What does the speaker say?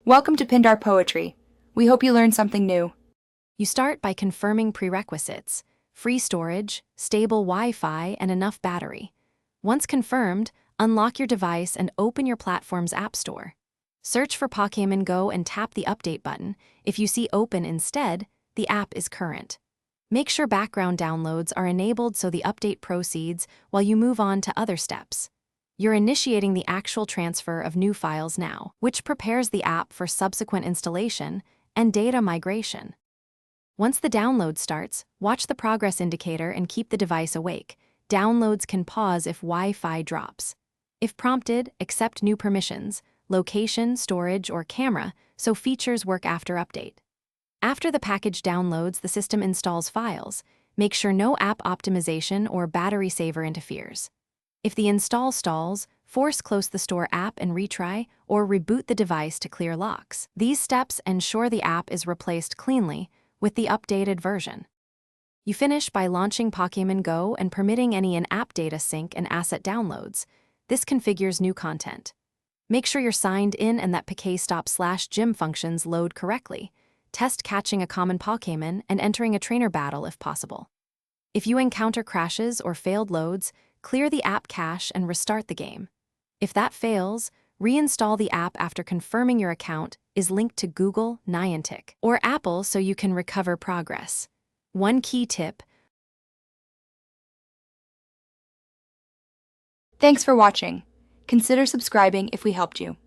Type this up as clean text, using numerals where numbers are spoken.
Welcome to Pindar Poetry. We hope you learned something new. You start by confirming prerequisites: free storage, stable Wi-Fi, and enough battery. Once confirmed, unlock your device and open your platform's app store. Search for Pokémon GO and tap the update button. If you see open instead, the app is current. Make sure background downloads are enabled so the update proceeds while you move on to other steps. You're initiating the actual transfer of new files now, which prepares the app for subsequent installation and data migration. Once the download starts, watch the progress indicator and keep the device awake. Downloads can pause if Wi-Fi drops. If prompted, accept new permissions, location, storage, or camera, so features work after update. After the package downloads, the system installs files. Make sure no app optimization or battery saver interferes. If the install stalls, close the store app and retry, or reboot the device to clear locks. These steps ensure the app is replaced cleanly with the updated version. You finish by launching Pokémon GO and permitting any in-app data sync and asset downloads. This configures new content. Make sure you're signed in and that Pokéstop/gym functions load correctly. Test catching a common Pokémon and entering a trainer battle if possible. If you encounter crashes or failed loads, clear the app cache and restart the game. If that fails, reinstall the app after confirming your account is linked to Google, Niantic, or Apple so you can recover progress. One key tip: Thanks for watching. Consider subscribing if we helped you.